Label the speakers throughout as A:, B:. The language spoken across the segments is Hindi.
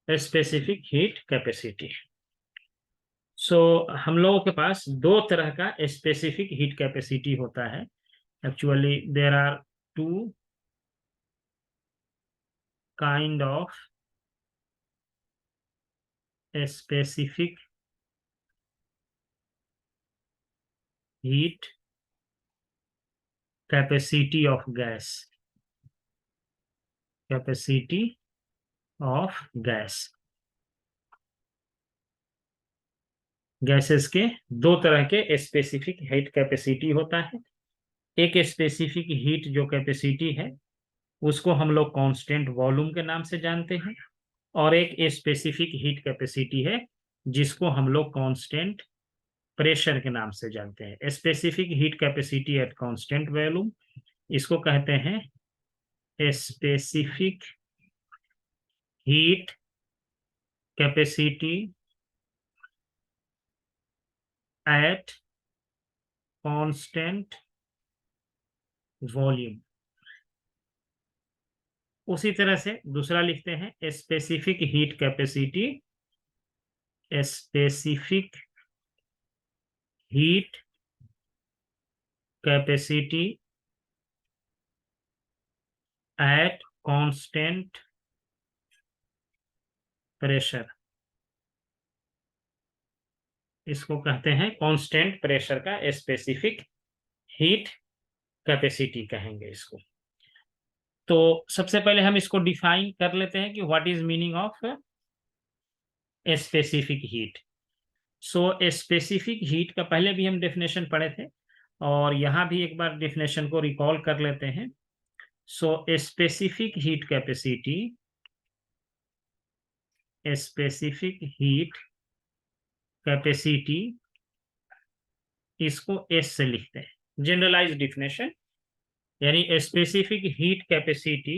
A: Specific heat capacity. सो हम लोगों के पास दो तरह का स्पेसिफिक हीट कैपेसिटी होता है। Actually there are two kind of specific heat capacity of gas. Capacity of gas, gases के दो तरह के स्पेसिफिक हीट कैपेसिटी होता है। एक स्पेसिफिक हीट जो कैपेसिटी है उसको हम लोग कांस्टेंट वॉल्यूम के नाम से जानते हैं, और एक स्पेसिफिक हीट कैपेसिटी है जिसको हम लोग कांस्टेंट प्रेशर के नाम से जानते हैं। Specific heat capacity at constant volume, इसको कहते हैं specific heat capacity at constant volume. उसी तरह से दूसरा लिखते हैं specific heat capacity, specific heat capacity at constant pressure. इसको कहते हैं कांस्टेंट प्रेशर का स्पेसिफिक हीट कैपेसिटी कहेंगे इसको। तो सबसे पहले हम इसको डिफाइन कर लेते हैं कि what is meaning of specific heat. So specific heat का पहले भी हम डेफिनेशन पढ़े थे, और यहां भी एक बार डेफिनेशन को रिकॉल कर लेते हैं। So specific heat capacity, specific heat capacity, इसको एस से लिखते हैं, जनरलाइज डेफिनेशन, यानी specific heat capacity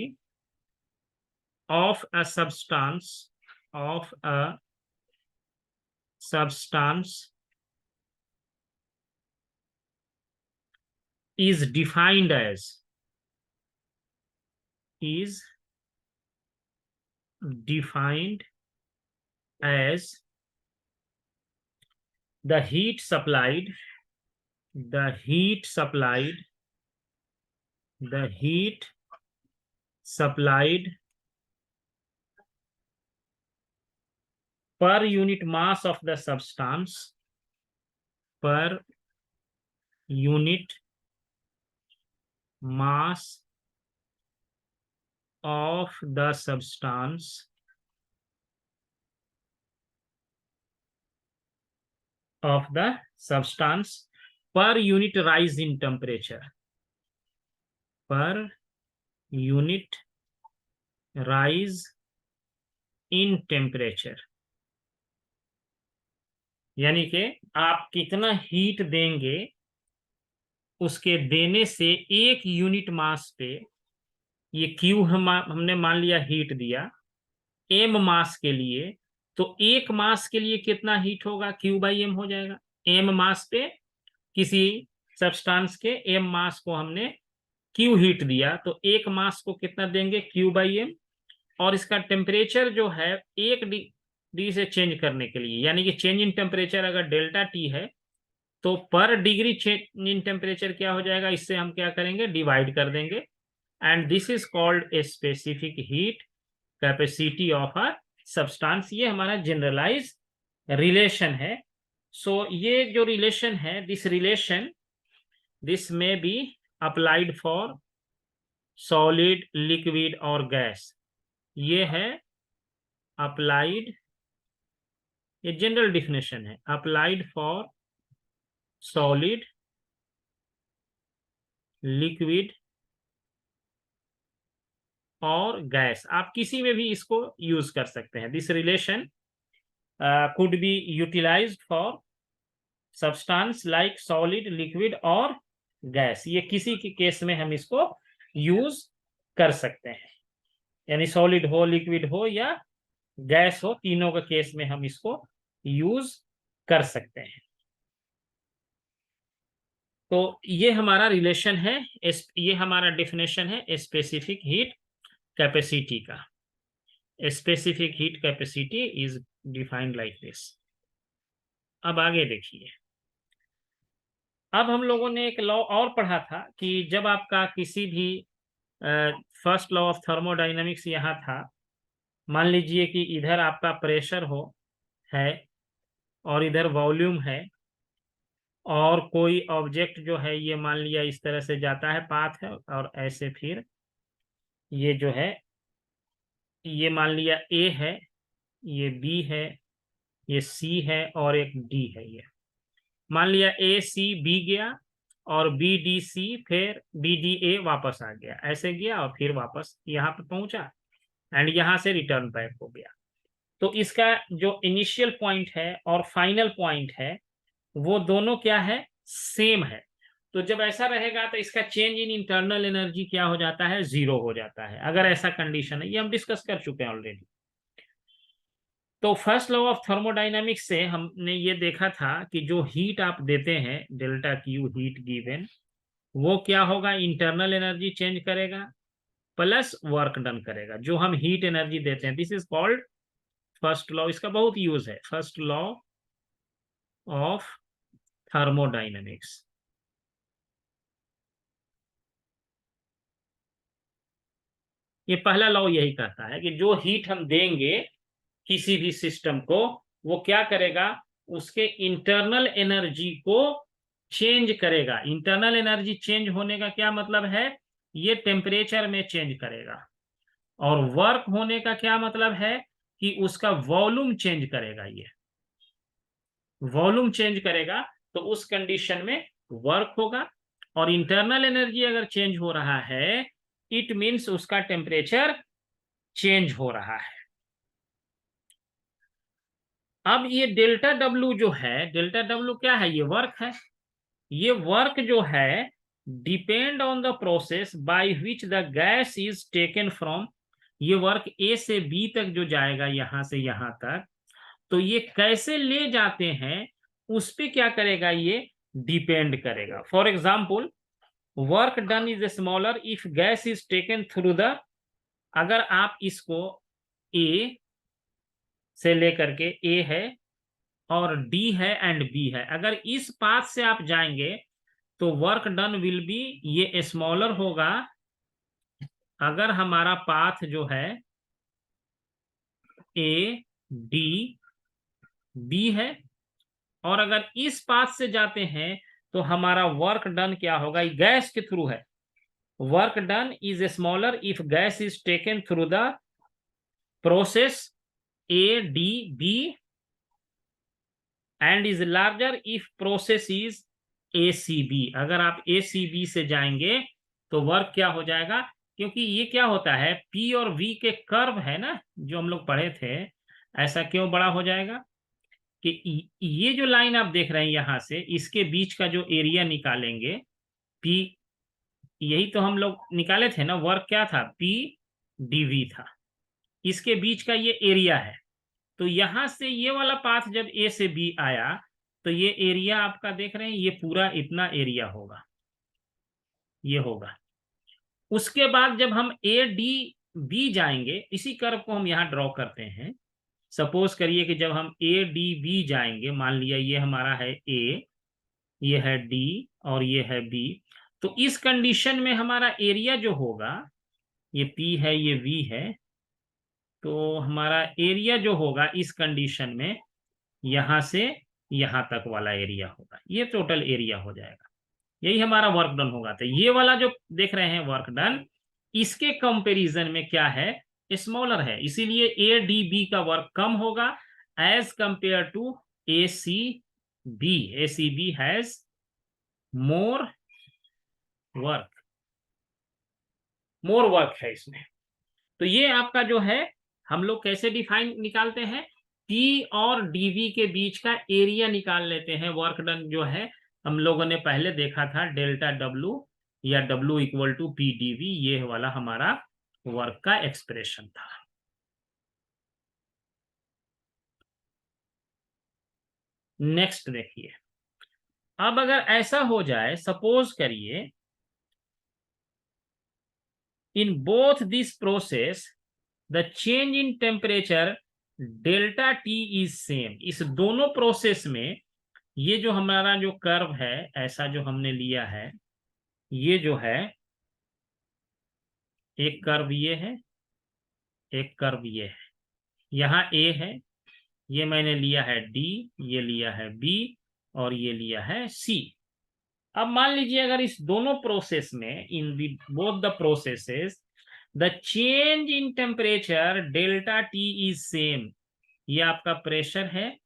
A: of a substance, of a substance is defined as, is defined as the heat supplied, the heat supplied, the heat supplied per unit mass of the substance, per unit mass of the substance, of the substance per unit rise in temperature, per unit rise in temperature। यानी कि आप कितना हीट देंगे उसके देने से एक यूनिट मास पे, ये क्यू हमने मान लिया हीट दिया एम मास के लिए, तो एक मास के लिए कितना हीट होगा, क्यू बाई एम हो जाएगा। एम मास पे किसी सब्सटेंस के एम मास को हमने क्यू हीट दिया, तो एक मास को कितना देंगे, क्यू बाई एम। और इसका टेम्परेचर जो है एक डिग्री से चेंज करने के लिए, यानी कि चेंज इन टेम्परेचर अगर डेल्टा टी है तो पर डिग्री चेंज इन टेम्परेचर क्या हो जाएगा, इससे हम क्या करेंगे, डिवाइड कर देंगे। And this is called a specific heat capacity of a substance. ये हमारा जनरलाइज रिलेशन है। सो ये जो रिलेशन है, this relation, this may be applied for solid, liquid और गैस। ये है अप्लाइड, ये जनरल डिफिनेशन है, अप्लाइड फॉर सॉलिड, लिक्विड और गैस। आप किसी में भी इसको यूज कर सकते हैं। This relation could be utilized for substance like solid, liquid और गैस। ये किसी के केस में हम इसको यूज कर सकते हैं, यानी सॉलिड हो, लिक्विड हो या गैस हो, तीनों के केस में हम इसको यूज कर सकते हैं। तो ये हमारा रिलेशन है, ये हमारा डेफिनेशन है स्पेसिफिक हीट कैपेसिटी का। Specific heat capacity is defined like this. अब आगे देखिए, अब हम लोगों ने एक लॉ और पढ़ा था कि जब आपका किसी भी फर्स्ट लॉ ऑफ थर्मोडाइनमिक्स यहाँ था, मान लीजिए कि इधर आपका प्रेशर हो है और इधर वॉल्यूम है, और कोई ऑब्जेक्ट जो है ये मान लिया इस तरह से जाता है, पाथ है, और ऐसे फिर ये जो है ये मान लिया ए है, ये बी है, ये सी है और एक डी है। ये मान लिया ए सी बी गया और बी डी सी, फिर बी डी ए वापस आ गया, ऐसे गया और फिर वापस यहाँ पे पहुंचा एंड यहाँ से रिटर्न बैक हो गया। तो इसका जो इनिशियल पॉइंट है और फाइनल पॉइंट है वो दोनों क्या है, सेम है। तो जब ऐसा रहेगा तो इसका चेंज इन इंटरनल एनर्जी क्या हो जाता है, जीरो हो जाता है, अगर ऐसा कंडीशन है। ये हम डिस्कस कर चुके हैं ऑलरेडी। तो फर्स्ट लॉ ऑफ थर्मोडाइनमिक्स से हमने ये देखा था कि जो हीट आप देते हैं, डेल्टा क्यू हीट गिवन, वो क्या होगा, इंटरनल एनर्जी चेंज करेगा प्लस वर्क डन करेगा जो हम हीट एनर्जी देते हैं। This is called first law. इसका बहुत यूज है, फर्स्ट लॉ ऑफ थर्मोडाइनमिक्स। ये पहला लॉ यही कहता है कि जो हीट हम देंगे किसी भी सिस्टम को, वो क्या करेगा, उसके इंटरनल एनर्जी को चेंज करेगा। इंटरनल एनर्जी चेंज होने का क्या मतलब है, ये टेम्परेचर में चेंज करेगा। और वर्क होने का क्या मतलब है कि उसका वॉल्यूम चेंज करेगा। ये वॉल्यूम चेंज करेगा तो उस कंडीशन में वर्क होगा। और इंटरनल एनर्जी अगर चेंज हो रहा है, इट मीन्स उसका टेम्परेचर चेंज हो रहा है। अब ये डेल्टा डब्ल्यू जो है, डेल्टा डब्ल्यू क्या है, ये वर्क है। ये वर्क जो है depend on the process by which the gas is taken from. ये वर्क ए से बी तक जो जाएगा यहां से यहां तक, तो ये कैसे ले जाते हैं उस पे क्या करेगा, ये डिपेंड करेगा। For example, work done is smaller if gas is taken through the, अगर आप इसको ए से लेकर के, ए है और डी है एंड बी है, अगर इस पाथ से आप जाएंगे तो वर्क डन विल बी, ये स्मॉलर होगा अगर हमारा पाथ जो है ए डी बी है। और अगर इस पाथ से जाते हैं तो हमारा वर्क डन क्या होगा, गैस के थ्रू है। Work done is smaller if gas is taken through the process A D B and is larger if process is A C B. अगर आप ए सी बी से जाएंगे तो वर्क क्या हो जाएगा, क्योंकि ये क्या होता है, पी और वी के कर्व है ना जो हम लोग पढ़े थे, ऐसा क्यों बड़ा हो जाएगा कि ये जो लाइन आप देख रहे हैं यहां से, इसके बीच का जो एरिया निकालेंगे, पी, यही तो हम लोग निकाले थे ना, वर्क क्या था, पी डीवी था, इसके बीच का ये एरिया है। तो यहां से ये वाला पाथ जब ए से बी आया तो ये एरिया आपका देख रहे हैं, ये पूरा इतना एरिया होगा, ये होगा। उसके बाद जब हम ए डी बी जाएंगे, इसी कर्व को हम यहाँ ड्रॉ करते हैं। सपोज करिए कि जब हम ए डी बी जाएंगे, मान लिया ये हमारा है ए, ये है डी और ये है बी, तो इस कंडीशन में हमारा एरिया जो होगा, ये पी है ये वी है, तो हमारा एरिया जो होगा इस कंडीशन में यहां से यहां तक वाला एरिया होगा, ये टोटल एरिया हो जाएगा। यही हमारा वर्क डन होगा। तो ये वाला जो देख रहे हैं वर्क डन, इसके कंपैरिजन में क्या है, स्मॉलर है, इसीलिए ए डी बी का वर्क कम होगा as compare to A C B. A C B has more work, more work है इसमें। तो ये आपका जो है, हम लोग कैसे डिफाइन निकालते हैं, पी और डीवी के बीच का एरिया निकाल लेते हैं। वर्क डन जो है हम लोगों ने पहले देखा था, डेल्टा डब्ल्यू या W equal to P DV, ये वाला हमारा वर्क का एक्सप्रेशन था। नेक्स्ट देखिए, अब अगर ऐसा हो जाए, सपोज करिए in both this process the change in temperature delta T is same. इस दोनों प्रोसेस में ये जो हमारा जो कर्व है, ऐसा जो हमने लिया है, ये जो है एक कर्व ये है, एक कर्व ये है, यहाँ ए है, ये मैंने लिया है डी, ये लिया है बी, और ये लिया है सी। अब मान लीजिए अगर इस दोनों प्रोसेस में, in both the processes, the change in temperature delta T is same. ये आपका प्रेशर है,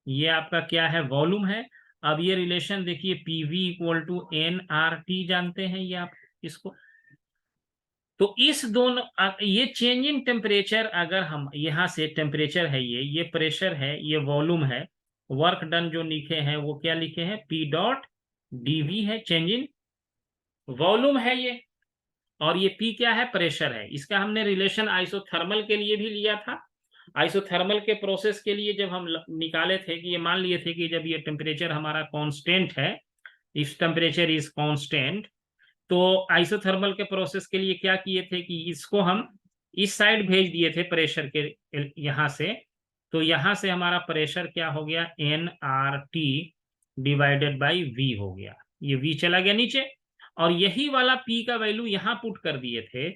A: ये आपका क्या है, वॉल्यूम है। अब ये रिलेशन देखिए, PV equal to N R T जानते हैं ये आप इसको। तो इस दोनों ये चेंज इन टेम्परेचर, अगर हम यहां से टेम्परेचर है, ये प्रेशर है, ये वॉल्यूम है, वर्क डन जो लिखे हैं वो क्या लिखे हैं, पी डॉट डीवी है, चेंज इन वॉल्यूम है ये, और ये पी क्या है, प्रेशर है। इसका हमने रिलेशन आइसोथर्मल के लिए भी लिया था। आइसोथर्मल के प्रोसेस के लिए जब हम निकाले थे कि ये मान लिए थे कि जब ये टेम्परेचर हमारा कांस्टेंट है, इफ टेम्परेचर इज कांस्टेंट, तो आइसोथर्मल के प्रोसेस के लिए क्या किए थे कि इसको हम इस साइड भेज दिए थे प्रेशर के, यहां से। तो यहां से हमारा प्रेशर क्या हो गया, N R T divided by V हो गया, ये वी चला गया नीचे, और यही वाला पी का वैल्यू यहां पुट कर दिए थे।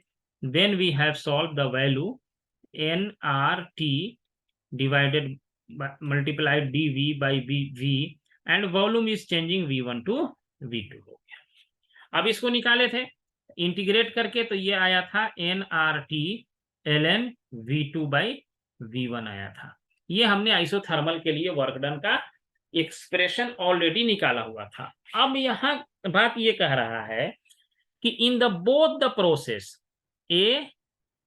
A: Then we have solve the value N R T divided multiplied D V by V, and volume is changing V1 to V2 हो गया। अब इसको निकाले थे इंटीग्रेट करके, तो ये आया था N R T L N V2 by V1 आया था। ये हमने आइसोथर्मल के लिए वर्क डन का एक्सप्रेशन ऑलरेडी निकाला हुआ था। अब यहां बात ये कह रहा है कि in the both the process A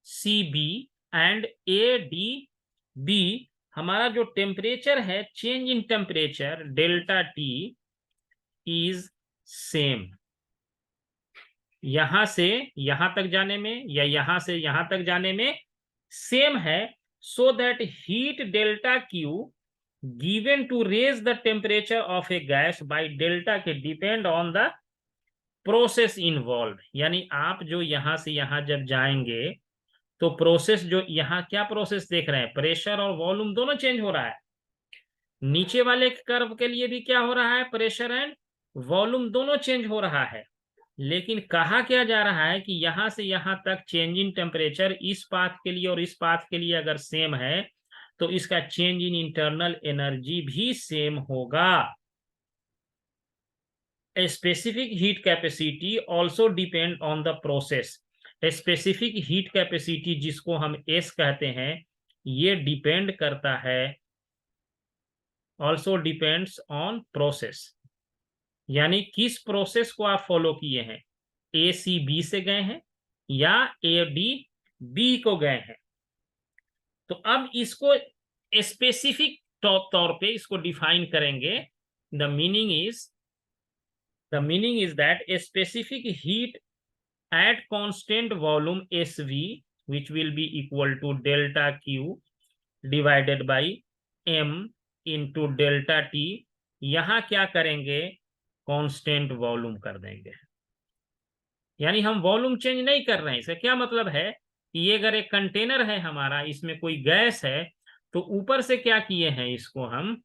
A: C B and A D B, हमारा जो टेम्परेचर है, change in temperature delta T is same. यहां से यहां तक जाने में या यहां से यहां तक जाने में सेम है, so that heat delta q given to raise the temperature of a gas by delta k depend on the process involve. यानी आप जो यहां से यहां जब जाएंगे तो प्रोसेस जो यहां क्या प्रोसेस देख रहे हैं, प्रेशर और वॉल्यूम दोनों चेंज हो रहा है। नीचे वाले कर्व के लिए भी क्या हो रहा है, प्रेशर एंड वॉल्यूम दोनों चेंज हो रहा है। लेकिन कहा क्या जा रहा है कि यहां से यहां तक चेंज इन टेम्परेचर इस पाथ के लिए और इस पाथ के लिए अगर सेम है, तो इसका चेंज इन इंटरनल एनर्जी भी सेम होगा। A specific heat capacity also depend on the process। Specific heat capacity जिसको हम S कहते हैं, ये डिपेंड करता है, ऑल्सो डिपेंड्स ऑन प्रोसेस। यानी किस प्रोसेस को आप फॉलो किए हैं, ए सी बी से गए हैं या ए डी बी को गए हैं। तो अब इसको स्पेसिफिक तौर पे इसको डिफाइन करेंगे। The meaning is that a specific heat at constant volume SV, which will be equal to delta Q divided by M into delta T, यहां क्या करेंगे, कांस्टेंट वॉल्यूम कर देंगे। यानी हम वॉल्यूम चेंज नहीं कर रहे हैं। इसका क्या मतलब है कि ये अगर एक कंटेनर है हमारा, इसमें कोई गैस है, तो ऊपर से क्या किए हैं, इसको हम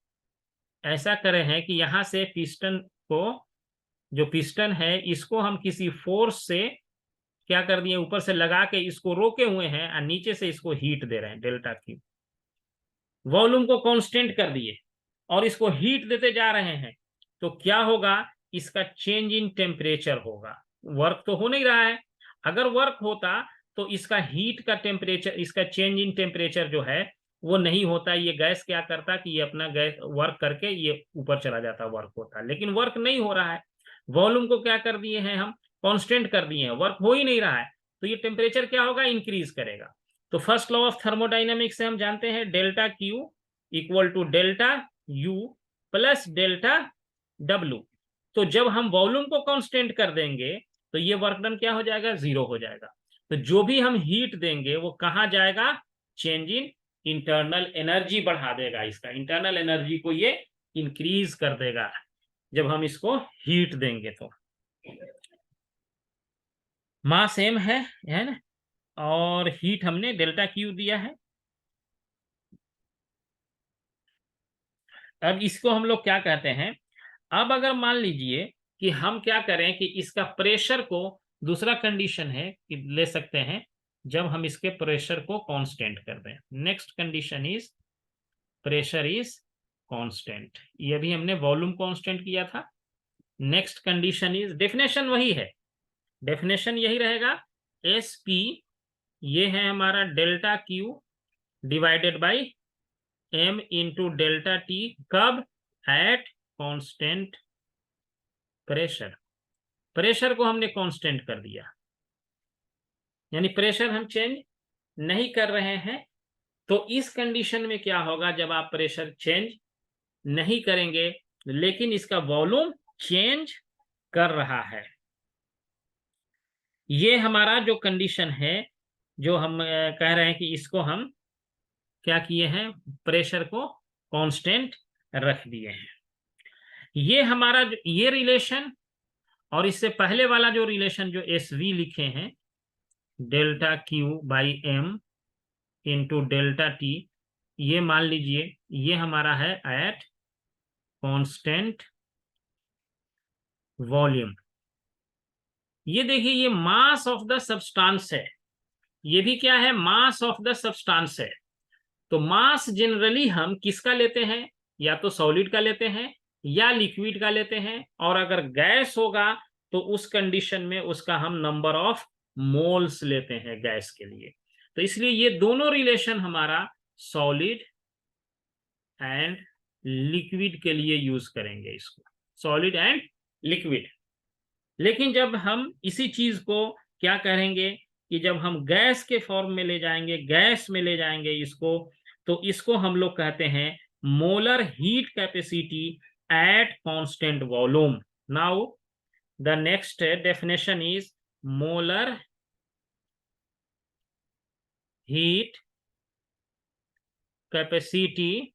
A: ऐसा करे हैं कि यहां से पिस्टन को, जो पिस्टन है इसको हम किसी फोर्स से क्या कर दिए, ऊपर से लगा के इसको रोके हुए हैं, और नीचे से इसको हीट दे रहे हैं डेल्टा क्यू। वॉल्यूम को कांस्टेंट कर दिए और इसको हीट देते जा रहे हैं, तो क्या होगा, इसका चेंज इन टेम्परेचर होगा। वर्क तो हो नहीं रहा है। अगर वर्क होता तो इसका हीट का टेम्परेचर, इसका चेंज इन टेम्परेचर जो है वो नहीं होता। ये गैस क्या करता कि ये अपना गैस वर्क करके ये ऊपर चला जाता, वर्क होता। लेकिन वर्क नहीं हो रहा है, वॉल्यूम को क्या कर दिए हैं हम, कांस्टेंट कर दिए हैं, वर्क हो ही नहीं रहा है, तो ये टेम्परेचर क्या होगा, इंक्रीज करेगा। तो फर्स्ट लॉ ऑफ थर्मोडाइनमिक्स से हम जानते हैं delta Q equal to delta U plus delta W. तो जब हम वॉल्यूम को कांस्टेंट कर देंगे तो ये वर्क डन क्या हो जाएगा, जीरो हो जाएगा। तो जो भी हम हीट देंगे वो कहां जाएगा, चेंज इन इंटरनल एनर्जी बढ़ा देगा। इसका इंटरनल एनर्जी को ये इंक्रीज कर देगा जब हम इसको हीट देंगे। तो मास सेम है ना, और हीट हमने डेल्टा क्यू दिया है। अब इसको हम लोग क्या कहते हैं, अब अगर मान लीजिए कि हम क्या करें कि इसका प्रेशर को, दूसरा कंडीशन है कि ले सकते हैं जब हम इसके प्रेशर को कांस्टेंट कर दें। Next condition is pressure is constant. ये भी हमने वॉल्यूम कांस्टेंट किया था। नेक्स्ट कंडीशन इज, डेफिनेशन वही है, डेफिनेशन यही रहेगा, एस पी ये है हमारा delta Q divided by M into delta T, कब, एट कांस्टेंट प्रेशर। प्रेशर को हमने कांस्टेंट कर दिया, यानी प्रेशर हम चेंज नहीं कर रहे हैं। तो इस कंडीशन में क्या होगा, जब आप प्रेशर चेंज नहीं करेंगे लेकिन इसका वॉल्यूम चेंज कर रहा है, ये हमारा जो कंडीशन है, जो हम कह रहे हैं कि इसको हम क्या किए हैं, प्रेशर को कांस्टेंट रख दिए हैं। ये हमारा ये रिलेशन, और इससे पहले वाला जो रिलेशन जो एस वी लिखे हैं, delta Q by M into delta T, ये मान लीजिए ये हमारा है एट कांस्टेंट वॉल्यूम। ये देखिए ये मास ऑफ द सब्सटेंस है, ये भी क्या है, मास ऑफ द सब्सटेंस है। तो मास जनरली हम किसका लेते हैं, या तो सॉलिड का लेते हैं या लिक्विड का लेते हैं, और अगर गैस होगा तो उस कंडीशन में उसका हम नंबर ऑफ मोल्स लेते हैं गैस के लिए। तो इसलिए ये दोनों रिलेशन हमारा सॉलिड एंड लिक्विड के लिए यूज करेंगे इसको, सॉलिड एंड लिक्विड। लेकिन जब हम इसी चीज को क्या करेंगे कि जब हम गैस के फॉर्म में ले जाएंगे, गैस में ले जाएंगे इसको, तो इसको हम लोग कहते हैं molar heat capacity at constant volume. Now the next definition is molar heat capacity,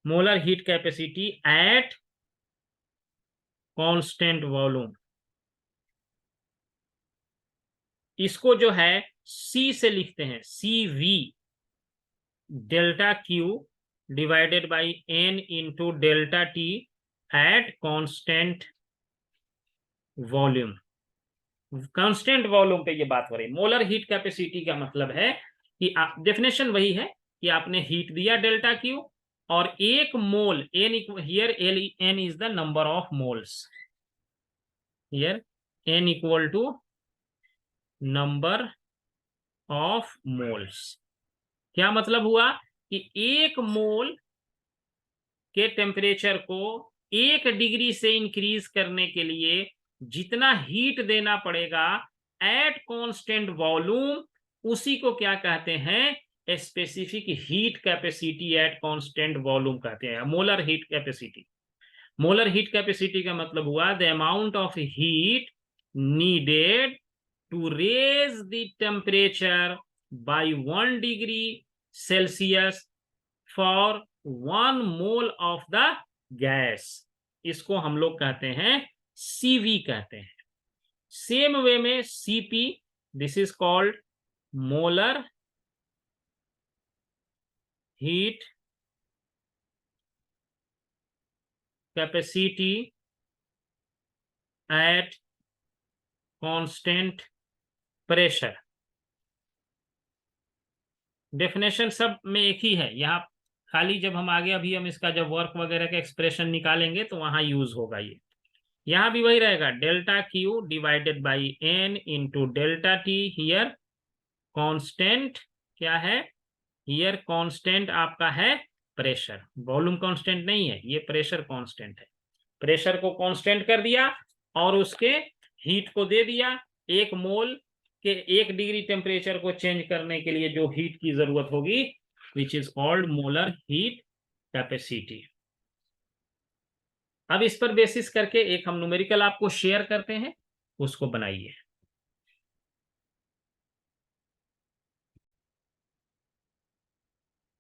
A: molar heat capacity at constant volume. इसको जो है सी से लिखते हैं, c v delta Q divided by N into delta t at constant volume. Constant volume पे ये बात हो रही है। मोलर हीट कैपेसिटी का मतलब है कि आप, डेफिनेशन वही है कि आपने हीट दिया डेल्टा क्यू, और एक mole N, here N is the number of moles, here N equal to number of moles. क्या मतलब हुआ कि एक मोल के टेम्परेचर को 1 डिग्री से इंक्रीज करने के लिए जितना हीट देना पड़ेगा एट कांस्टेंट वॉल्यूम, उसी को क्या कहते हैं, specific heat capacity at constant volume कहते हैं, molar heat capacity. Molar heat capacity का मतलब हुआ the amount of heat needed to raise the temperature by 1 degree Celsius for 1 mole of the gas. इसको हम लोग कहते हैं सीवी कहते हैं। सेम वे में CP, this is called molar heat capacity at constant pressure. Definition सब में एक ही है, यहाँ खाली जब हम आगे अभी हम इसका जब वर्क वगैरह का एक्सप्रेशन निकालेंगे तो वहां यूज होगा ये। यहां भी वही रहेगा, delta Q divided by N into delta T, here constant क्या है, हियर कांस्टेंट आपका है प्रेशर, वॉल्यूम कांस्टेंट नहीं है, ये प्रेशर कांस्टेंट है। प्रेशर को कांस्टेंट कर दिया और उसके हीट को दे दिया, 1 मोल के 1 डिग्री टेम्परेचर को चेंज करने के लिए जो हीट की जरूरत होगी, which is called molar heat capacity. अब इस पर बेसिस करके एक हम न्यूमेरिकल आपको शेयर करते हैं, उसको बनाइए।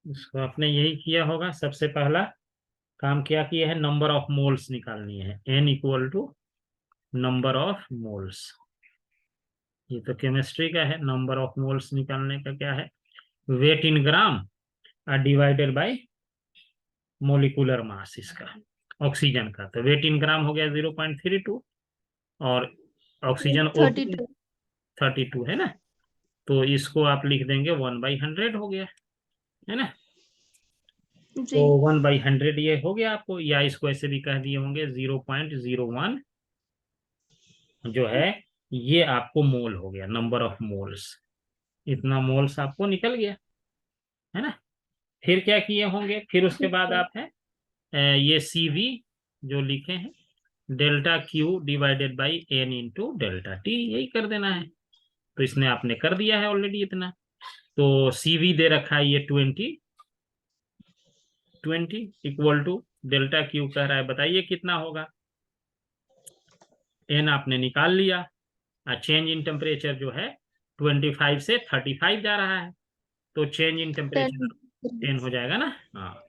A: इसको आपने यही किया होगा, सबसे पहला काम क्या किया है, नंबर ऑफ मोल्स निकालनी है, n equal to number of moles. ये तो केमिस्ट्री का है। नंबर ऑफ मोल्स निकालने का क्या है, weight in gram divided by molecular mass इसका, ऑक्सीजन का। तो वेट इन ग्राम हो गया 0.32 और ऑक्सीजन O2
B: 32।
A: 32 है ना। तो इसको आप लिख देंगे 1/100 हो गया, है ना। तो
B: जी।
A: 1/100 ये हो गया आपको, या इसको ऐसे भी कह दिए होंगे 0.01 जो है ये आपको मोल हो गया, नंबर ऑफ मोल्स। इतना मोल्स आपको निकल गया, है ना। फिर क्या किए होंगे, फिर उसके
B: ठीक
A: बाद
B: है।
A: आप है ये CV जो लिखे हैं, delta Q divided by N into delta T, यही कर देना है। तो इसने आपने कर दिया है ऑलरेडी इतना। तो CV दे रखा है ये 20 इक्वल टू डेल्टा Q कह रहा है, बताइए कितना होगा। N आपने निकाल लिया, चेंज इन टेम्परेचर जो है 25 से 35 जा रहा है, तो चेंज इन
B: 10
A: टेम्परेचर 10 हो
B: डिग्री।
A: जाएगा ना। हाँ,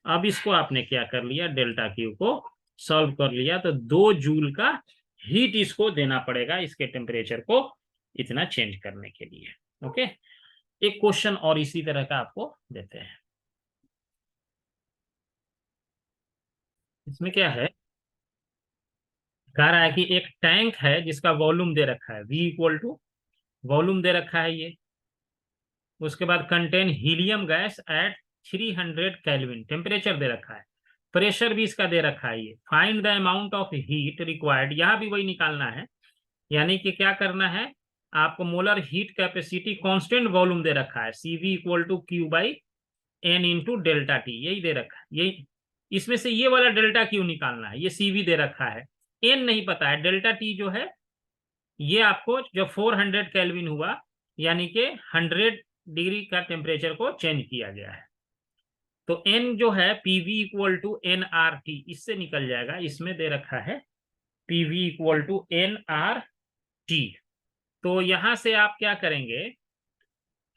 A: अब इसको आपने क्या कर लिया, डेल्टा Q को सॉल्व कर लिया, तो 2 जूल का हीट इसको देना पड़ेगा, इसके टेम्परेचर को इतना चेंज करने के लिए। ओके, एक क्वेश्चन और इसी तरह का आपको देते हैं। इसमें क्या है, कह रहा है कि एक टैंक है जिसका वॉल्यूम दे रखा है V इक्वल टू, वॉल्यूम दे रखा है ये। उसके बाद contain helium gas at 300 kelvin, temperature दे रखा है, प्रेशर भी इसका दे रखा है। ये find the amount of heat required, यहाँ भी वही निकालना है। यानी कि क्या करना है आपको, molar heat capacity constant volume दे रखा है CV equal to Q by N into delta T, यही दे रखा है। यही इसमें से ये वाला डेल्टा Q निकालना है, ये CV दे रखा है, N नहीं पता है। डेल्टा T जो है ये आपको जब 400 केल्विन हुआ, यानी कि 100 डिग्री का टेम्परेचर को चेंज किया गया है, तो N जो है PV इक्वल टू NRT, इससे निकल जाएगा। इसमें दे रखा है PV इक्वल टू NRT। तो यहां से आप क्या करेंगे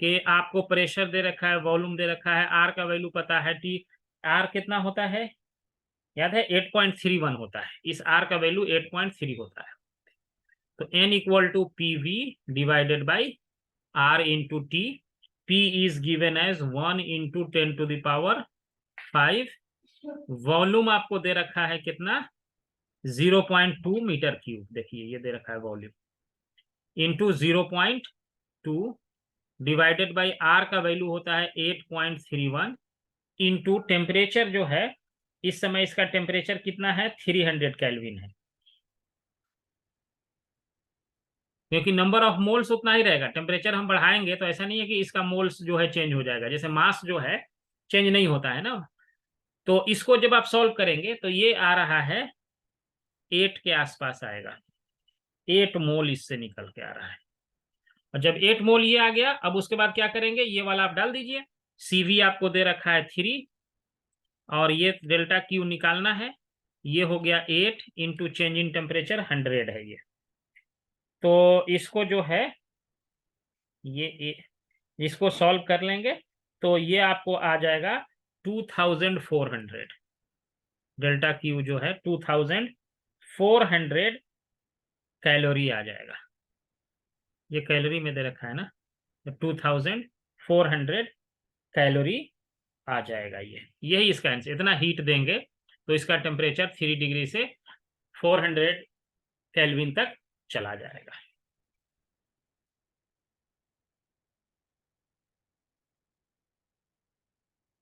A: कि आपको प्रेशर दे रखा है, वॉल्यूम दे रखा है, R का वैल्यू पता है, T R कितना होता है याद है, 8.31 होता है। इस R का वैल्यू 8.3 होता है। तो N equal to PV divided by R into T। P is given as 1 into 10⁵। Volume आपको दे रखा है कितना, 0.2 मीटर क्यूब, देखिए ये दे रखा है volume, into 0.2 divided by R का वैल्यू होता है 8.31 इंटू टेम्परेचर जो है, इस समय इसका टेम्परेचर कितना है, 300 केल्विन है, क्योंकि नंबर ऑफ मोल्स उतना ही रहेगा। टेम्परेचर हम बढ़ाएंगे तो ऐसा नहीं है कि इसका मोल्स जो है चेंज हो जाएगा, जैसे मास जो है चेंज नहीं होता है ना। तो इसको जब आप सॉल्व करेंगे तो ये आ रहा है 8 के आसपास आएगा, 8 मोल इससे निकल के आ रहा है। और जब 8 मोल ये आ गया, अब उसके बाद क्या करेंगे, ये वाला आप डाल दीजिए। CV आपको दे रखा है 3 और ये डेल्टा Q निकालना है, ये हो गया 8 इंटू चेंज इन टेम्परेचर 100 है ये। तो इसको जो है ये इसको सॉल्व कर लेंगे तो ये आपको आ जाएगा 2400। डेल्टा Q जो है 2400 कैलोरी आ जाएगा। ये कैलोरी में दे रखा है ना, तो 2400 कैलोरी आ जाएगा। ये यही इसका आंसर, इतना हीट देंगे तो इसका टेम्परेचर 3 डिग्री से 400 केल्विन तक चला जाएगा।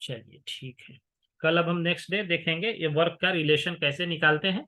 A: चलिए ठीक है, कल अब हम नेक्स्ट डे देखेंगे ये वर्क का रिलेशन कैसे निकालते हैं।